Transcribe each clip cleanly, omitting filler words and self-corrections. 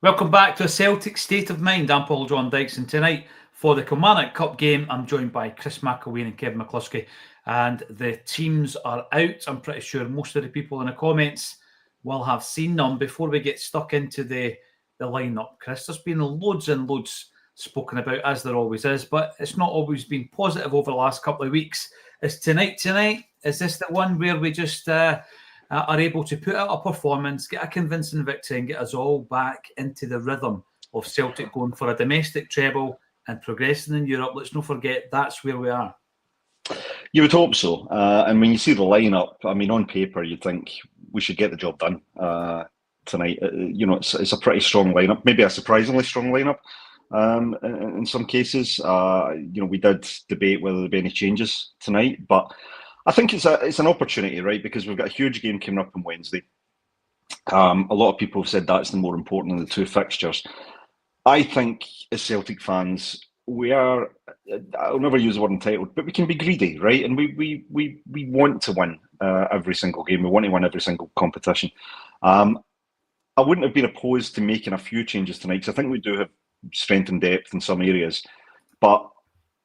Welcome back to a Celtic State of Mind. I'm Paul John Dykes, and tonight for the Kilmarnock Cup game, I'm joined by Chris McElwain and Kevin McCluskey, and the teams are out. I'm pretty sure most of the people in the comments will have seen them. Before we get stuck into the lineup, Chris, there's been loads and loads spoken about, as there always is, but it's not always been positive over the last couple of weeks. Is tonight? Is this the one where we just are able to put out a performance, get a convincing victory, and get us all back into the rhythm of Celtic going for a domestic treble and progressing in Europe? Let's not forget that's where we are. You would hope so. And when you see the lineup, I mean, on paper, you think we should get the job done tonight. It's a pretty strong lineup, maybe a surprisingly strong lineup in some cases. We did debate whether there'd be any changes tonight, but I think it's an opportunity, right? Because we've got a huge game coming up on Wednesday. A lot of people have said that's the more important of the two fixtures. I think as Celtic fans, we are, I'll never use the word entitled, but we can be greedy, right? And we want to win every single game. We want to win every single competition. I wouldn't have been opposed to making a few changes tonight, because I think we do have strength and depth in some areas. But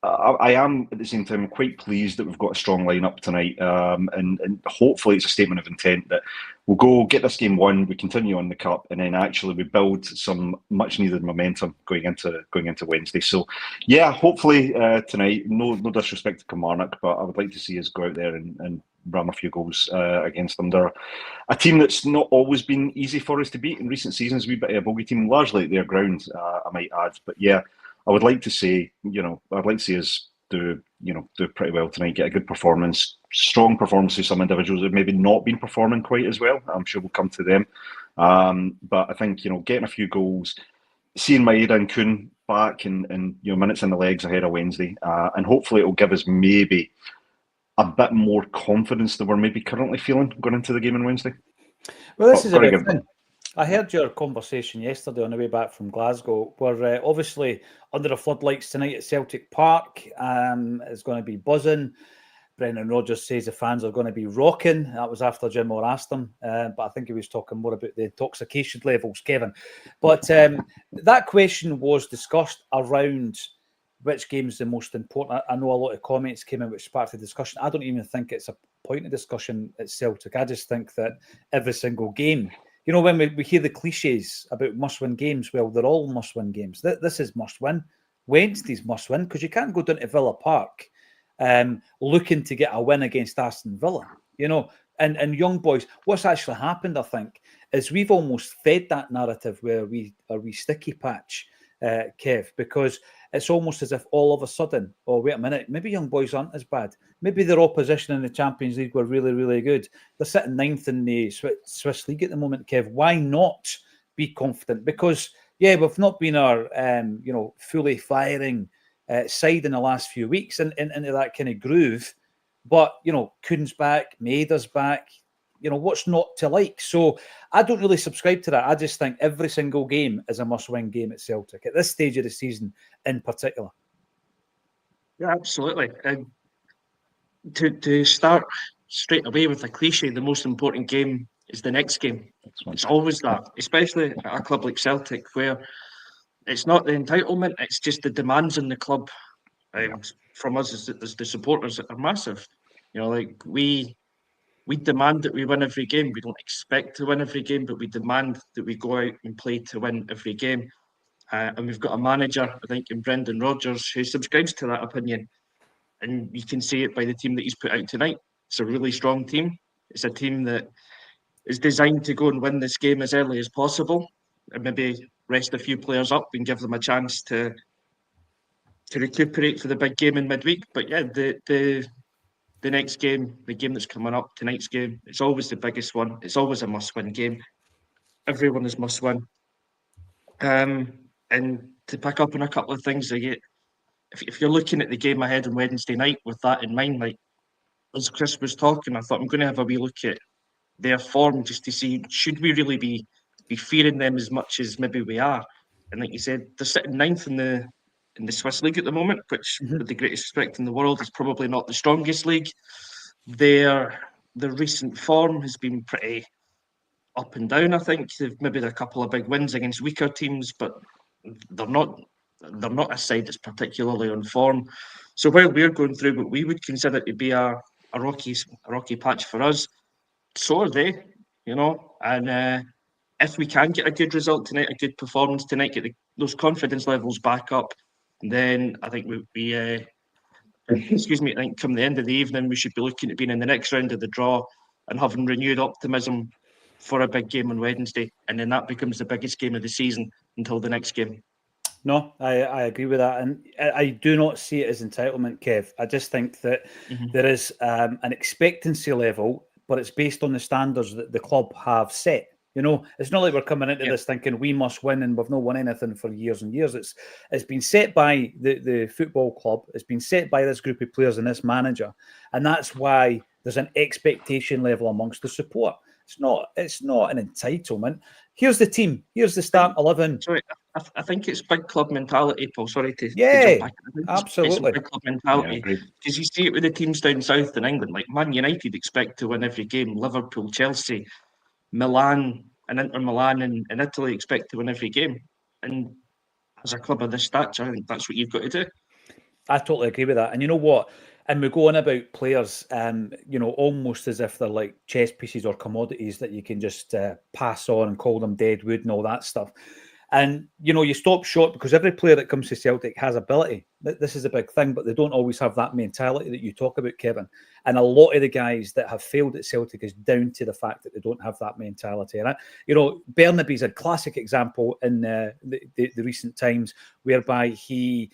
I am, at the same time, quite pleased that we've got a strong lineup tonight, and hopefully it's a statement of intent that we'll go get this game won, we continue on the cup, and then actually we build some much needed momentum going into Wednesday. So, yeah, hopefully tonight. No disrespect to Kilmarnock, but I would like to see us go out there and ram a few goals against them. They're a team that's not always been easy for us to beat in recent seasons. We've been a bogey team, largely at their ground, I might add. But yeah, I would like to see, I'd like to see us do pretty well tonight, get a good performance, strong performances. Some individuals have maybe not been performing quite as well. I'm sure we'll come to them. But I think, getting a few goals, seeing Maeda and Kuhn back and minutes in the legs ahead of Wednesday, and hopefully it'll give us maybe a bit more confidence than we're maybe currently feeling going into the game on Wednesday. Well, this is a big thing. I heard your conversation yesterday on the way back from Glasgow. We're obviously under the floodlights tonight at Celtic Park. It's going to be buzzing. Brendan Rodgers says the fans are going to be rocking. That was after Jim Moore asked him. But I think he was talking more about the intoxication levels, Kevin. But that question was discussed around which game is the most important. I know a lot of comments came in which sparked the discussion. I don't even think it's a point of discussion at Celtic. I just think that every single game, when we hear the cliches about must-win games, well, they're all must-win games. This is must-win. Wednesday's must-win, because you can't go down to Villa Park looking to get a win against Aston Villa. And young boys, what's actually happened, I think, is we've almost fed that narrative where we sticky patch, Kev, because it's almost as if all of a sudden, oh, wait a minute, maybe young boys aren't as bad. Maybe their opposition in the Champions League were really, really good. They're sitting ninth in the Swiss League at the moment, Kev. Why not be confident? Because, yeah, we've not been our, fully firing side in the last few weeks into that kind of groove. But, Kuhn's back, Maeda's back. What's not to like? So I don't really subscribe to that. I just think every single game is a must-win game at Celtic, at this stage of the season in particular. Yeah, absolutely. And to start straight away with a cliche, the most important game is the next game. It's always that, especially at a club like Celtic, where it's not the entitlement, it's just the demands in the club from us as the supporters are massive. We demand that we win every game. We don't expect to win every game, but we demand that we go out and play to win every game. And we've got a manager, I think, in Brendan Rodgers, who subscribes to that opinion. And you can see it by the team that he's put out tonight. It's a really strong team. It's a team that is designed to go and win this game as early as possible and maybe rest a few players up and give them a chance to recuperate for the big game in midweek. But yeah, the next game, the game that's coming up, tonight's game, it's always the biggest one. It's always a must-win game. Everyone is must-win. And to pick up on a couple of things, if you're looking at the game ahead on Wednesday night with that in mind, like as Chris was talking, I thought I'm going to have a wee look at their form just to see, should we really be fearing them as much as maybe we are? And like you said, they're sitting ninth in the Swiss League at the moment, which, with the greatest respect in the world, is probably not the strongest league. Their recent form has been pretty up and down. I think they've maybe had a couple of big wins against weaker teams, but they're not a side that's particularly on form. So while we're going through what we would consider to be a rocky patch for us, so are they, And if we can get a good result tonight, a good performance tonight, get those confidence levels back up, then I think we excuse me, I think come the end of the evening, we should be looking at being in the next round of the draw and having renewed optimism for a big game on Wednesday. And then that becomes the biggest game of the season until the next game. No, I agree with that. And I do not see it as entitlement, Kev. I just think that there is an expectancy level, but it's based on the standards that the club have set. It's not like we're coming into this thinking we must win and we've not won anything for years and years. It's been set by the football club. It's been set by this group of players and this manager. And that's why there's an expectation level amongst the support. It's not an entitlement. Here's the team. Here's the start 11. Sorry, I think it's big club mentality, Paul. Sorry to jump back. Absolutely. It's big club mentality. Because you see it with the teams down south in England, like Man United expect to win every game. Liverpool, Chelsea, Milan and Inter Milan in Italy expect to win every game. And as a club of this stature, I think that's what you've got to do. I totally agree with that. And you know what? And we go on about players, almost as if they're like chess pieces or commodities that you can just pass on and call them dead wood and all that stuff. And, you stop short because every player that comes to Celtic has ability. This is a big thing, but they don't always have that mentality that you talk about, Kevin. And a lot of the guys that have failed at Celtic is down to the fact that they don't have that mentality. And, Bernaby's a classic example in the recent times whereby he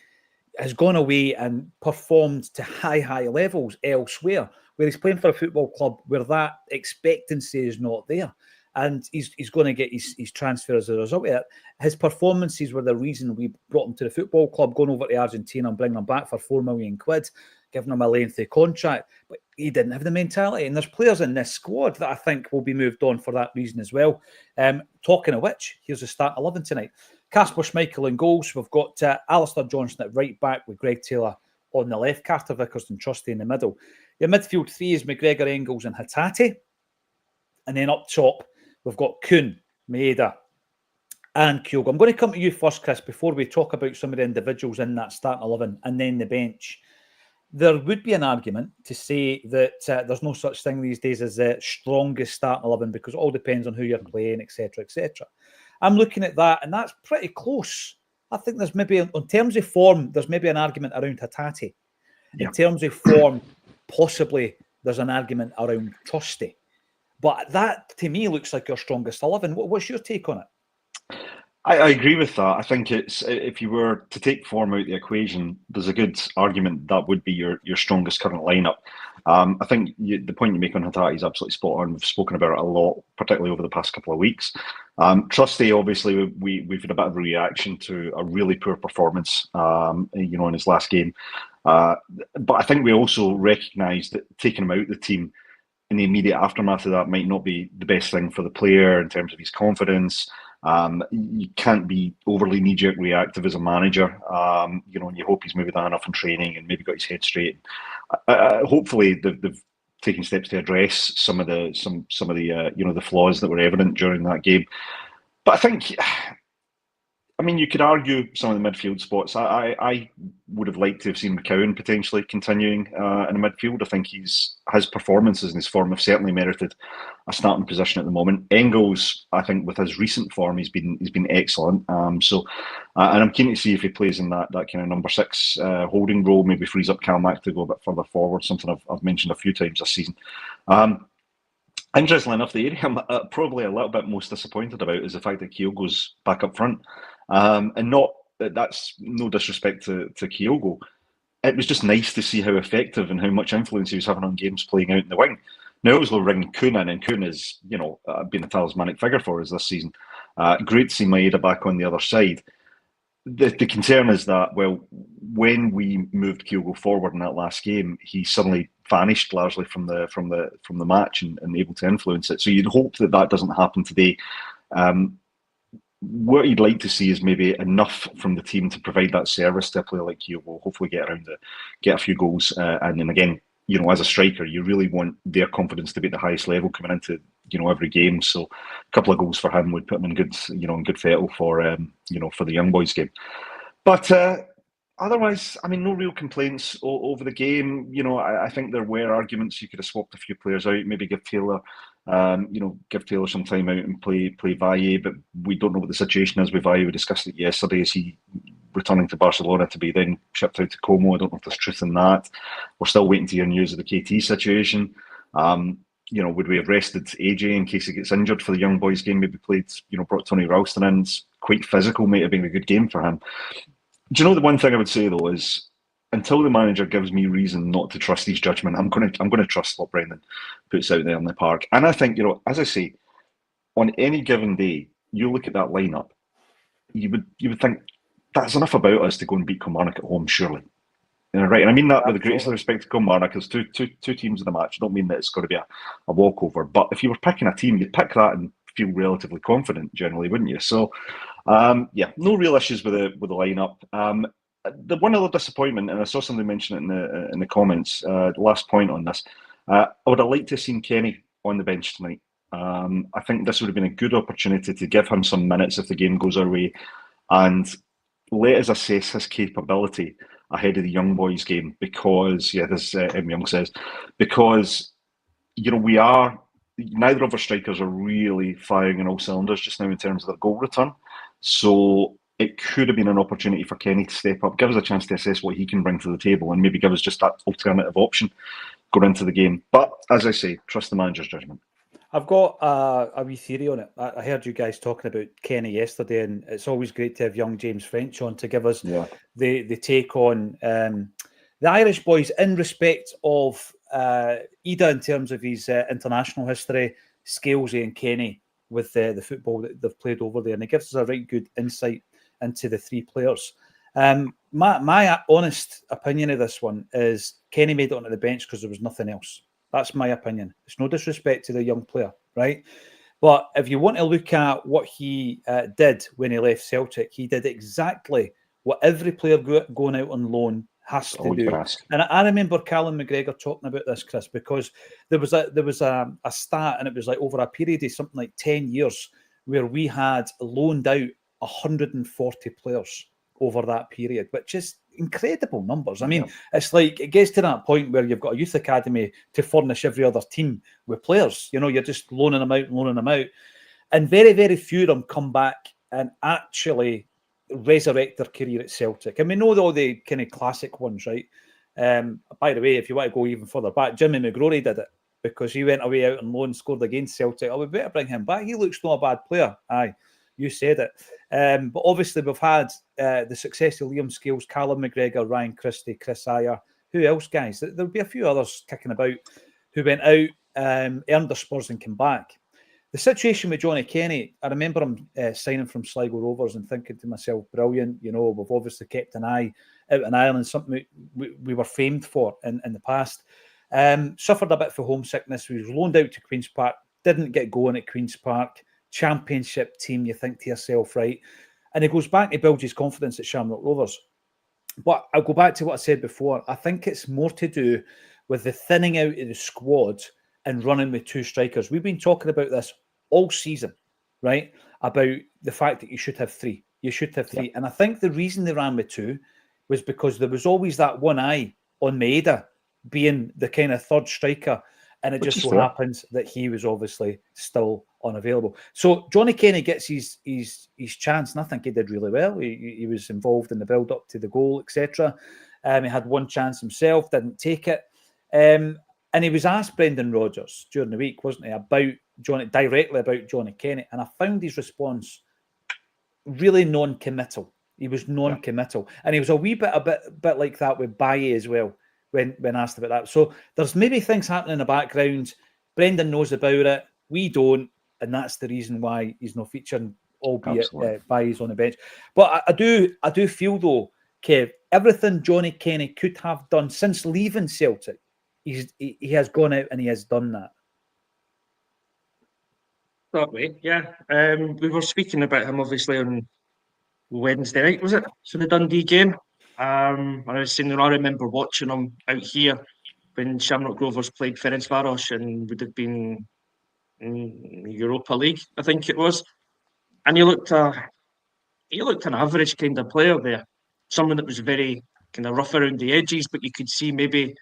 has gone away and performed to high levels elsewhere, where he's playing for a football club where that expectancy is not there. And he's going to get his transfer as a result of it. His performances were the reason we brought him to the football club, going over to Argentina and bringing him back for £4 million, giving him a lengthy contract. But he didn't have the mentality. And there's players in this squad that I think will be moved on for that reason as well. Talking of which, here's the start 11 tonight. Kasper Schmeichel in goals. We've got Alistair Johnston at right back with Greg Taylor on the left, Carter Vickers and Trusty in the middle. Your midfield three is McGregor, Engels and Hatate. And then up top, we've got Kuhn, Maeda and Kyogo. I'm going to come to you first, Chris, before we talk about some of the individuals in that starting 11 and then the bench. There would be an argument to say that there's no such thing these days as the strongest starting 11 because it all depends on who you're playing, etc., etc. I'm looking at that, and that's pretty close. I think there's maybe, in terms of form, there's maybe an argument around Hatate. In terms of form, possibly there's an argument around Trusty. But that, to me, looks like your strongest 11. What's your take on it? I agree with that. I think it's, if you were to take form out of the equation, there's a good argument that would be your strongest current lineup. I think the point you make on Hatate is absolutely spot on. We've spoken about it a lot, particularly over the past couple of weeks. Trusty, obviously, we've had a bit of a reaction to a really poor performance, in his last game. But I think we also recognise that taking him out of the team in the immediate aftermath of that might not be the best thing for the player in terms of his confidence. You can't be overly knee-jerk reactive as a manager, and you hope he's maybe done enough in training and maybe got his head straight. Hopefully, they've taken steps to address some of the the flaws that were evident during that game. But I think, you could argue some of the midfield spots. I would have liked to have seen McCowan potentially continuing in the midfield. I think his performances and his form have certainly merited a starting position at the moment. Engels, I think, with his recent form, he's been excellent. And I'm keen to see if he plays in that kind of number 6 holding role, maybe frees up Kilmarnock to go a bit further forward. Something I've mentioned a few times this season. Interestingly enough, the area I'm probably a little bit most disappointed about is the fact that Kyogo's back up front. And that's no disrespect to Kyogo. It was just nice to see how effective and how much influence he was having on games playing out in the wing. Now, obviously, we're bringing Kuhn in, and Kuhn has, been a talismanic figure for us this season. Great to see Maeda back on the other side. The concern is that, well, when we moved Kyogo forward in that last game, he suddenly vanished largely from the match and able to influence it. So you'd hope that doesn't happen today. What you'd like to see is maybe enough from the team to provide that service to a player like Kyogo, hopefully get a few goals. And then again, as a striker, you really want their confidence to be at the highest level coming into every game. So a couple of goals for him would put him in good fettle for for the young boys game. But otherwise, I mean, no real complaints over the game. I think there were arguments you could have swapped a few players out, maybe give Taylor some time out and play Valle, but we don't know what the situation is with Valle. We discussed it yesterday. Is he returning to Barcelona to be then shipped out to Como? I don't know if there's truth in that. We're still waiting to hear news of the KT situation. Would we have rested AJ in case he gets injured for the young boys game? Maybe brought Tony Ralston in. It's quite physical, might have been a good game for him. Do you know the one thing I would say though is, until the manager gives me reason not to trust his judgment, I'm going to trust what Brendan puts out there in the park. And I think, as I say, on any given day, you look at that lineup, you would think that's enough about us to go and beat Kilmarnock at home, surely. Right, and I mean that with the greatest respect to Kilmarnock. There's two teams in the match. I don't mean that it's going to be a walkover, but if you were picking a team, you'd pick that and feel relatively confident generally, wouldn't you? So, no real issues with the lineup. The one other disappointment, and I saw somebody mention it in the comments. The last point on this, I would have liked to have seen Kenny on the bench tonight. I think this would have been a good opportunity to give him some minutes if the game goes our way, and let us assess his capability ahead of the young boys game. Because this M Young says, because we are. Neither of our strikers are really firing on all cylinders just now in terms of their goal return. So it could have been an opportunity for Kenny to step up, give us a chance to assess what he can bring to the table, and maybe give us just that alternative option going into the game. But as I say, trust the manager's judgment. I've got a wee theory on it. I heard you guys talking about Kenny yesterday, and it's always great to have young James French on to give us the take on the Irish boys in respect of Ida in terms of his international history, Scalesy and Kenny with the football that they've played over there. And it gives us a right good insight into the three players. My honest opinion of this one is Kenny made it onto the bench because there was nothing else. That's my opinion. It's no disrespect to the young player, right? But if you want to look at what he did when he left Celtic, he did exactly what every player going out on loan has to do. And I remember Callum McGregor talking about this, Chris, because there was a stat, and it was like over a period of something like 10 years where we had loaned out 140 players over that period, which is incredible numbers. I mean, it's like it gets to that point where you've got a youth academy to furnish every other team with players. You're just loaning them out. And very, very few of them come back and actually resurrect their career at Celtic. And we know all the kind of classic ones, right? By the way, if you want to go even further back, Jimmy McGrory did it because he went away out on loan, scored against Celtic. Oh, we better bring him back. He looks not a bad player. Aye, you said it. But obviously we've had the success of Liam Scales, Callum McGregor, Ryan Christie, Chris Ayer. Who else, guys? There'll be a few others kicking about who went out, earned their spurs and came back. The situation with Johnny Kenny, I remember him signing from Sligo Rovers and thinking to myself, brilliant, we've obviously kept an eye out in Ireland, something we were famed for in the past. Suffered a bit for homesickness. He was loaned out to Queen's Park, didn't get going at Queen's Park, championship team, you think to yourself, right? And he goes back to build his confidence at Shamrock Rovers. But I'll go back to what I said before. I think it's more to do with the thinning out of the squad and running with two strikers. We've been talking about this all season, right? About the fact that you should have three. You should have three. Yeah. And I think the reason they ran with two was because there was always that one eye on Maeda being the kind of third striker. And it just so happens that he was obviously still unavailable. So Johnny Kenny gets his chance, and I think he did really well. He was involved in the build-up to the goal, etc. He had one chance himself, didn't take it. And he was asked Brendan Rodgers during the week, wasn't he, directly about Johnny Kenny. And I found his response really non-committal. He was non-committal. Yeah. And he was a bit like that with Baye as well. When asked about that. So there's maybe things happening in the background. Brendan knows about it. We don't. And that's the reason why he's not featuring, albeit Baye's on the bench. But I do feel, though, Kev, everything Johnny Kenny could have done since leaving Celtic, he has gone out and he has done that. That way, yeah. We were speaking about him, obviously, on Wednesday night, was it? So the Dundee game. And I was saying, I remember watching him out here when Shamrock Rovers played Ferencváros, and would have been in the Europa League, I think it was, and he looked an average kind of player there, someone that was very kind of rough around the edges, but you could see maybe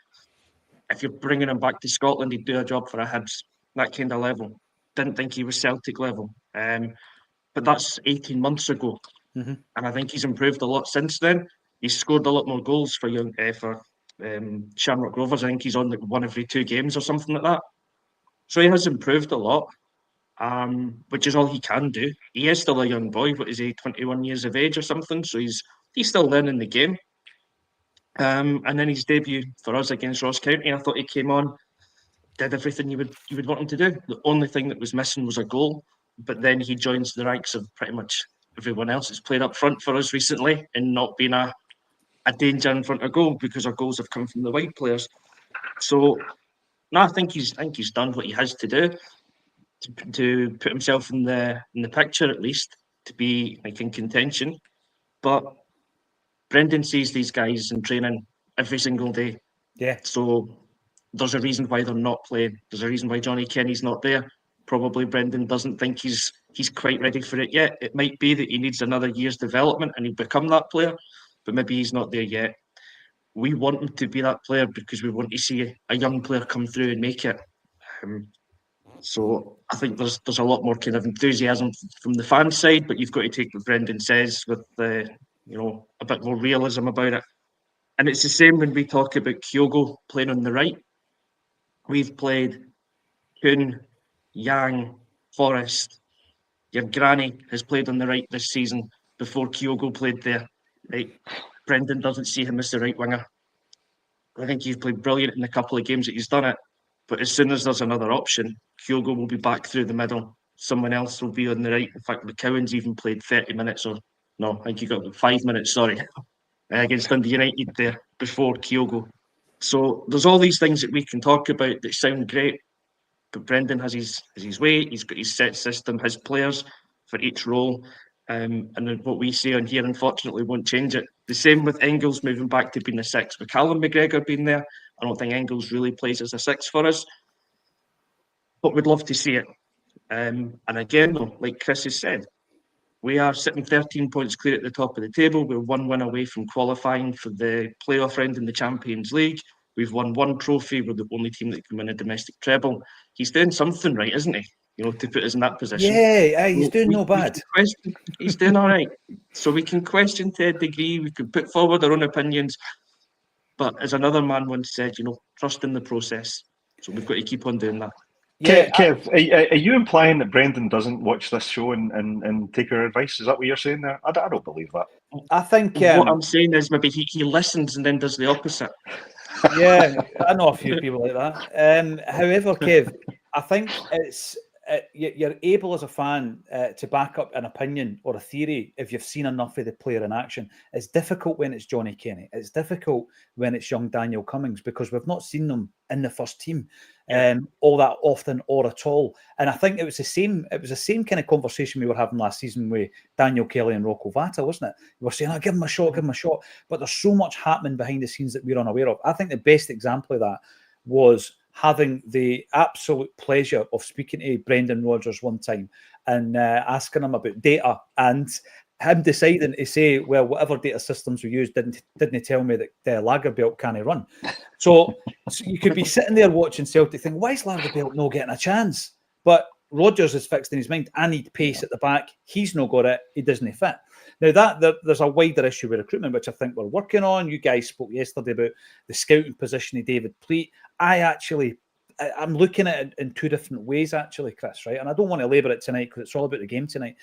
if you're bringing him back to Scotland, he'd do a job for a Hibs, that kind of level. Didn't think he was Celtic level, but that's 18 months ago, and I think he's improved a lot since then. He's scored a lot more goals for Shamrock Rovers. I think he's on like 1 every 2 games or something like that. So he has improved a lot, which is all he can do. He is still a young boy. What is he, 21 years of age or something? So he's still learning the game. And then his debut for us against Ross County, I thought he came on, did everything you would want him to do. The only thing that was missing was a goal. But then he joins the ranks of pretty much everyone else that's played up front for us recently and not been a danger in front of goal, because our goals have come from the wide players. So no, I think he's done what he has to do to put himself in the picture, at least to be like in contention. But Brendan sees these guys in training every single day. Yeah. So there's a reason why they're not playing. There's a reason why Johnny Kenny's not there. Probably Brendan doesn't think he's quite ready for it yet. It might be that he needs another year's development and he'll become that player, but maybe he's not there yet. We want him to be that player because we want to see a young player come through and make it. So I think there's a lot more kind of enthusiasm from the fan side, but you've got to take what Brendan says with a bit more realism about it. And it's the same when we talk about Kyogo playing on the right. We've played Kuhn, Yang, Forrest. Your granny has played on the right this season before Kyogo played there. Right? Brendan doesn't see him as the right winger. I think he's played brilliant in the couple of games that he's done it. But as soon as there's another option, Kyogo will be back through the middle. Someone else will be on the right. In fact, McCowan's even played 30 minutes or no, I think he got 5 minutes, against Dundee United there before Kyogo. So there's all these things that we can talk about that sound great, but Brendan has his way. He's got his set system, his players for each role. And what we say on here, unfortunately, won't change it. The same with Engels moving back to being a 6. With Callum McGregor being there, I don't think Engels really plays as a 6 for us. But we'd love to see it. And again, though, like Chris has said, we are sitting 13 points clear at the top of the table. We're 1 win away from qualifying for the playoff round in the Champions League. We've won 1 trophy. We're the only team that can win a domestic treble. He's doing something right, isn't he? To put us in that position. Yeah, he's doing no bad. He's doing all right. So we can question to a degree. We can put forward our own opinions. But as another man once said, trust in the process. So we've got to keep on doing that. Yeah, Kev, are you implying that Brendan doesn't watch this show and take our advice? Is that what you're saying there? I don't believe that. I think what I'm saying is maybe he listens and then does the opposite. Yeah, I know a few people like that. However, Kev, I think it's you're able as a fan to back up an opinion or a theory if you've seen enough of the player in action. It's difficult when it's Johnny Kenny. It's difficult when it's young Daniel Cummings because we've not seen them in the first team all that often or at all. And I think it was the same kind of conversation we were having last season with Daniel Kelly and Rocco Vata, wasn't it? We were saying, give him a shot. But there's so much happening behind the scenes that we're unaware of. I think the best example of that was having the absolute pleasure of speaking to Brendan Rodgers one time and asking him about data and him deciding to say, well, whatever data systems we use didn't tell me that Lagerbielke can't run. So you could be sitting there watching Celtic thinking, why is Lagerbielke not getting a chance? But Rodgers is fixed in his mind, I need pace at the back. He's not got it. He doesn't fit. Now, there's a wider issue with recruitment, which I think we're working on. You guys spoke yesterday about the scouting position of David Pleat. I'm looking at it in 2 different ways, actually, Chris, right? And I don't want to labour it tonight because it's all about the game tonight.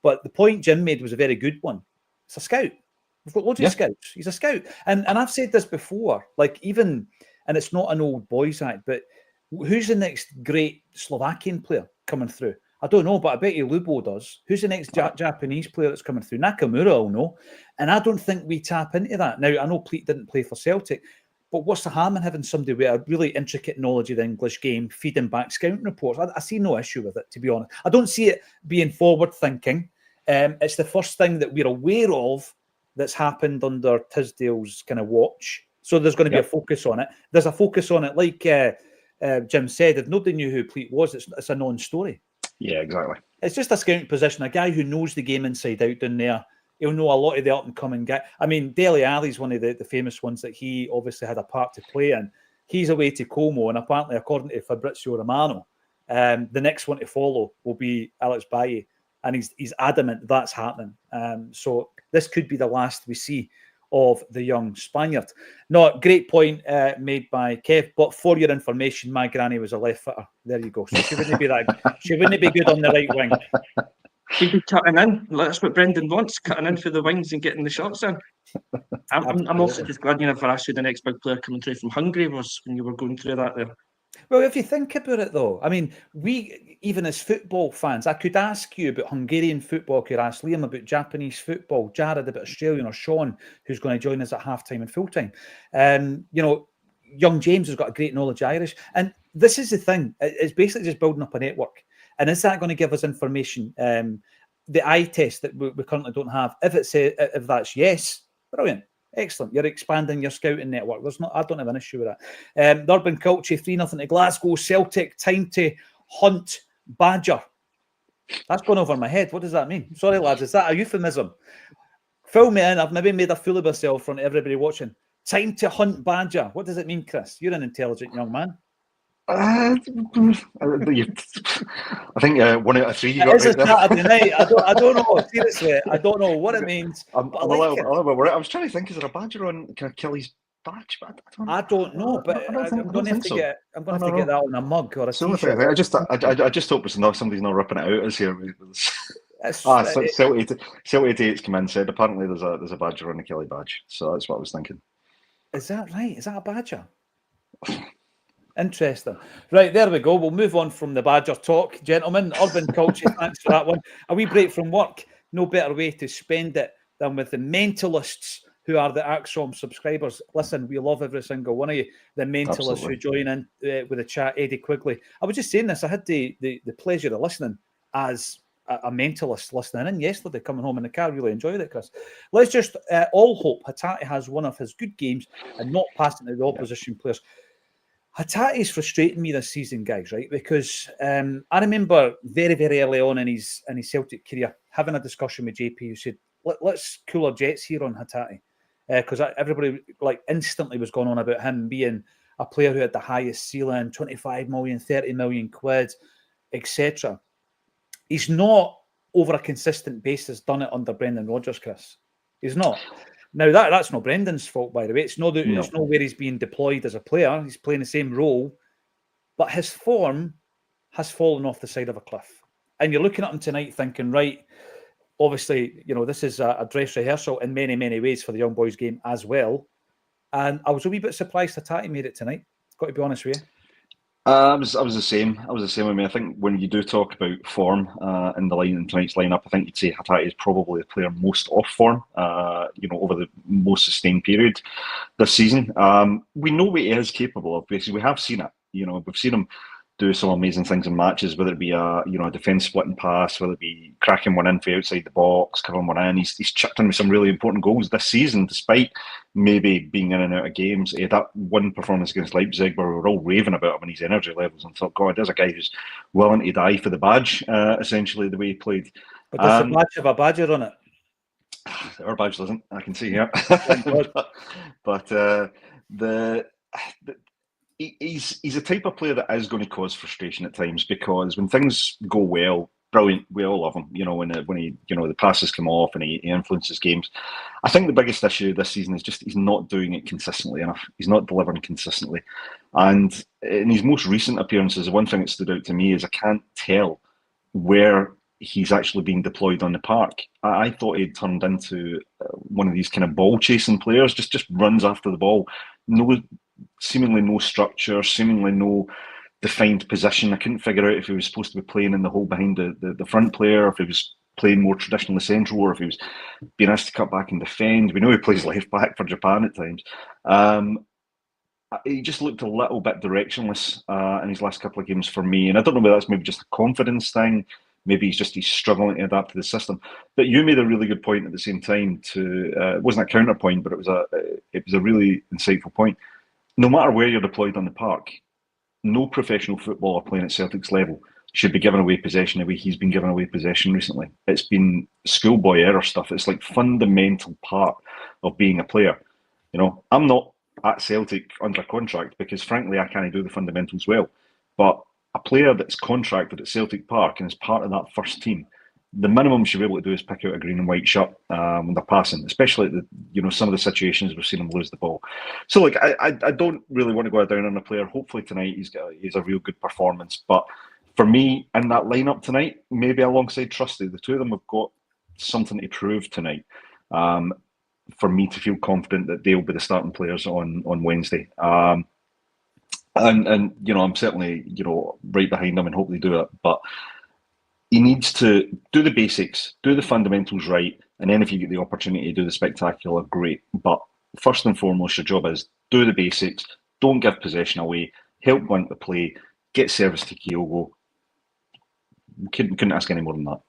But the point Jim made was a very good one. It's a scout. We've got loads of scouts. He's a scout. And I've said this before, and it's not an old boys act, but who's the next great Slovakian player coming through? I don't know, but I bet you Lubo does. Who's the next Japanese player that's coming through? Nakamura will know. And I don't think we tap into that. Now, I know Pleat didn't play for Celtic, but what's the harm in having somebody with a really intricate knowledge of the English game feeding back scouting reports? I see no issue with it, to be honest. I don't see it being forward-thinking. It's the first thing that we're aware of that's happened under Tisdale's kind of watch. So there's going to be a focus on it. There's a focus on it like Jim said, if nobody knew who Pleat was, it's a non-story. Yeah, exactly. It's just a scouting position. A guy who knows the game inside out down there. He'll know a lot of the up-and-coming guy. I mean, Dele Alli's one of the famous ones that he obviously had a part to play in. He's away to Como, and apparently, according to Fabrizio Romano, the next one to follow will be Alex Bailly, and he's adamant that's happening. So this could be the last we see of the young Spaniard. No, great point made by Kev, but for your information, my granny was a left footer. There you go. So she wouldn't be she wouldn't be good on the right wing. He'd be cutting in. That's what Brendan wants, cutting in for the wings and getting the shots in. I'm also just glad you never asked who the next big player coming through from Hungary was when you were going through that there. Well, if you think about it, though, I mean, we, even as football fans, I could ask you about Hungarian football, I could ask Liam about Japanese football, Jared about Australian, or Sean, who's going to join us at halftime and full-time. You know, young James has got a great knowledge of Irish. And this is the thing. It's basically just building up a network. And is that going to give us information? The eye test that we currently don't have. If that's yes, brilliant. Excellent. You're expanding your scouting network. I don't have an issue with that. The Urban Culture 3-0 to Glasgow. Celtic, time to hunt Badger. That's gone over my head. What does that mean? Sorry, lads. Is that a euphemism? Fill me in. I've maybe made a fool of myself in front of everybody watching. Time to hunt Badger. What does it mean, Chris? You're an intelligent young man. I think 1 out of 3 you got it is right a there. Saturday night. I don't know. Seriously, I don't know what it means. I was trying to think, is there a badger on Kelly's badge? But I don't know, but I'm going to have to get that on a mug or a t-shirt. I just hope somebody's not ripping it out as here. Celtic 88's come in, said apparently there's a badger on the Kelly badge, so that's what I was thinking. Is that right? Is that a badger? Interesting. Right, there we go. We'll move on from the Badger talk, gentlemen. Urban Culture, thanks for that one. A wee break from work. No better way to spend it than with the mentalists who are the Acsom subscribers. Listen, we love every single one of you. The mentalists Absolutely. Who join in with the chat. Eddie Quigley. I was just saying this. I had the pleasure of listening as a mentalist listening in yesterday, coming home in the car. Really enjoyed it, Chris. Let's just all hope Hatate has one of his good games and not passing to the opposition players. Hatate is frustrating me this season, guys, right? Because I remember very, very early on in his Celtic career having a discussion with JP who said, let's cool our jets here on Hatate. Because everybody instantly was going on about him being a player who had the highest ceiling, 25 million, 30 million quid, etc. He's not, over a consistent basis, done it under Brendan Rodgers, Chris. He's not. Now, that's not Brendan's fault, by the way. It's not where he's being deployed as a player. He's playing the same role. But his form has fallen off the side of a cliff. And you're looking at him tonight thinking, right, obviously, this is a dress rehearsal in many, many ways for the young boys game as well. And I was a wee bit surprised Hatate made it tonight. Got to be honest with you. I was the same. I was the same with me. I think when you do talk about form in tonight's lineup, I think you'd say Hatate is probably the player most off form. Over the most sustained period this season. We know what he is capable of. Basically, we have seen it. We've seen him do some amazing things in matches, whether it be a defence splitting pass, whether it be cracking one in for outside the box, covering one in. He's chipped in with some really important goals this season, despite maybe being in and out of games. He had that one performance against Leipzig where we were all raving about him and his energy levels and thought, God, there's a guy who's willing to die for the badge, essentially, the way he played. But does the badge have a badger on it? Our badge doesn't, I can see here. He's a type of player that is going to cause frustration at times, because when things go well, brilliant, we all love him. When the passes come off and he influences games. I think the biggest issue this season is just he's not doing it consistently enough. He's not delivering consistently. And in his most recent appearances, the one thing that stood out to me is I can't tell where he's actually being deployed on the park. I thought he'd turned into one of these kind of ball chasing players, just runs after the ball. Seemingly no structure, seemingly no defined position. I couldn't figure out if he was supposed to be playing in the hole behind the front player, if he was playing more traditionally central, or if he was being asked to cut back and defend. We know he plays left back for Japan at times. He just looked a little bit directionless in his last couple of games for me, and I don't know whether that's maybe just a confidence thing. Maybe he's struggling to adapt to the system. But you made a really good point at the same time. It wasn't a counterpoint, but it was a really insightful point. No matter where you're deployed on the park, no professional footballer playing at Celtic's level should be giving away possession the way he's been giving away possession recently. It's been schoolboy error stuff. It's like fundamental part of being a player. You know, I'm not at Celtic under contract because, frankly, I can't do the fundamentals well. But a player that's contracted at Celtic Park and is part of that first team, the minimum you should be able to do is pick out a green and white shirt when they're passing, especially at some of the situations we've seen them lose the ball. So, like, I don't really want to go down on a player. Hopefully tonight he's a real good performance. But for me, in that lineup tonight, maybe alongside Trusty, the two of them have got something to prove tonight. For me to feel confident that they'll be the starting players on Wednesday. And I'm certainly right behind them and hope they do it. But he needs to do the basics, do the fundamentals right, and then if you get the opportunity to do the spectacular, great. But first and foremost, your job is do the basics, don't give possession away, help win the play, get service to Kyogo. Couldn't ask any more than that.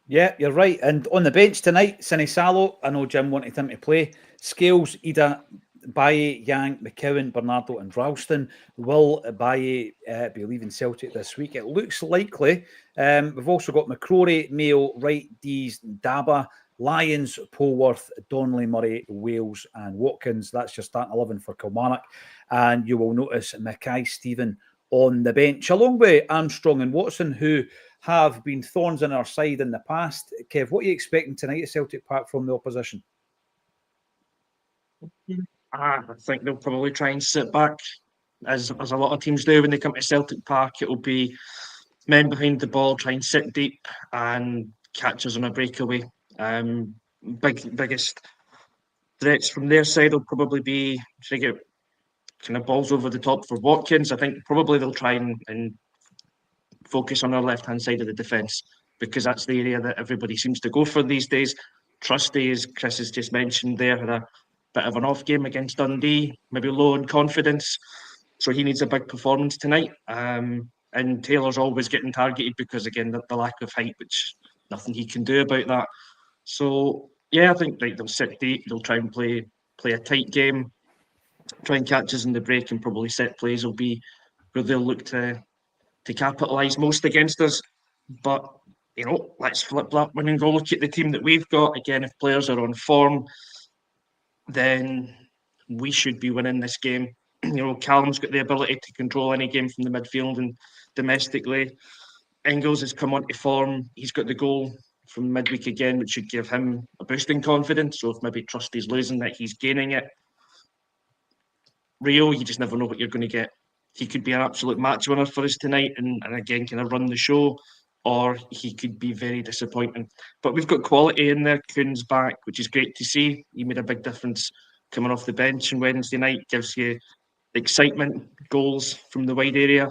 Yeah, you're right. And on the bench tonight, Sinisalo, I know Jim wanted him to play. Scales, Ida, Baye, Yang, McCowan, Bernardo and Ralston. Will Baye be leaving Celtic this week? It looks likely. We've also got McCrory, Mayo, Wright, Dees, Daba, Lyons, Polworth, Donnelly, Murray, Wales and Watkins. That's your starting 11 for Kilmarnock. And you will notice Mackay Stephen on the bench, along with Armstrong and Watson, who have been thorns in our side in the past. Kev, what are you expecting tonight at Celtic Park from the opposition? I think they'll probably try and sit back, as a lot of teams do when they come to Celtic Park. It will be men behind the ball, try and sit deep and catches on a breakaway. Biggest threats from their side will probably be to get kind of balls over the top for Watkins. I think probably they'll try and focus on our left-hand side of the defence, because that's the area that everybody seems to go for these days. Trusty, as Chris has just mentioned there, had a bit of an off game against Dundee, maybe low in confidence, so he needs a big performance tonight. And Taylor's always getting targeted because, again, the lack of height, which nothing he can do about that. So yeah, I think they'll sit deep, they'll try and play a tight game, try and catch us in the break, and probably set plays will be where they'll look to capitalise most against us. But let's flip that one and go look at the team that we've got. Again, if players are on form, then we should be winning this game. Callum's got the ability to control any game from the midfield and domestically. Engels has come onto form. He's got the goal from midweek again, which should give him a boost in confidence. So if maybe Trusty's losing that, he's gaining it. Rio, you just never know what you're going to get. He could be an absolute match winner for us tonight and again kind of run the show, or he could be very disappointing. But we've got quality in there. Kuhn's back, which is great to see. He made a big difference coming off the bench on Wednesday night. Gives you excitement, goals from the wide area.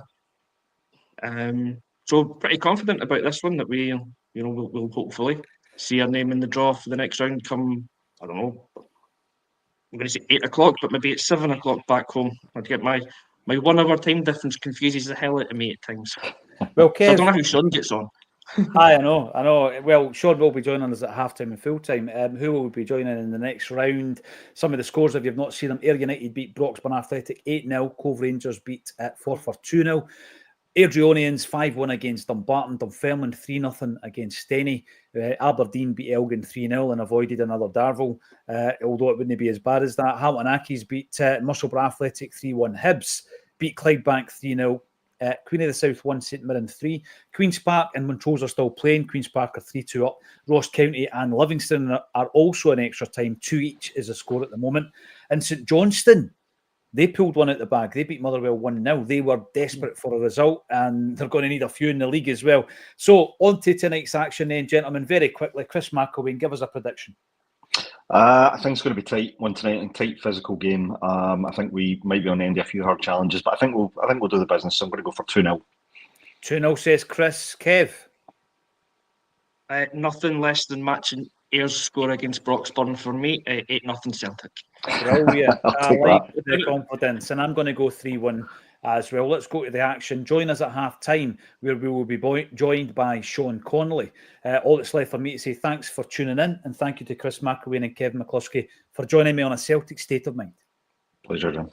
So pretty confident about this one that we'll hopefully see our name in the draw for the next round come, I don't know, I'm going to say 8 o'clock, but maybe it's 7 o'clock back home. I'd get my 1 hour time difference confuses the hell out of me at times. Well, Kev, so I don't know how Sean gets on. I know. Well, Sean will be joining us at half-time and full-time. Who will be joining in the next round? Some of the scores, if you've not seen them: Ayr United beat Broxburn Athletic 8-0. Cove Rangers beat Forfar 2-0. Airdrieonians 5-1 against Dumbarton. Dunfermline 3-0 against Steny. Aberdeen beat Elgin 3-0 and avoided another Darvel, although it wouldn't be as bad as that. Hamilton Accies beat Musselburgh Athletic 3-1. Hibs beat Clydebank 3-0. Queen of the South 1, St Mirren 3. Queen's Park and Montrose are still playing. Queen's Park are 3-2 up. Ross County and Livingston are also in extra time. 2 each is the score at the moment. And St Johnstone, they pulled one out the bag. They beat Motherwell 1-0. They were desperate for a result, and they're going to need a few in the league as well. So on to tonight's action then, gentlemen. Very quickly, Chris McElwain, give us a prediction. I think it's going to be tight one tonight and tight physical game. I think we might be on the end of a few hard challenges, but I think we'll do the business. So I'm going to go for 2-0. 2-0 says Chris. Kev? Nothing less than matching Ayr's score against Broxburn for me. 8-0 Celtic. Brilliant. I like that. the confidence, and I'm going to go 3-1 as well. Let's go to the action. Join us at half-time, where we will be joined by Sean Connolly. All that's left for me to say thanks for tuning in, and thank you to Chris McElwain and Kevin McCluskey for joining me on A Celtic State of Mind. Pleasure, Jim.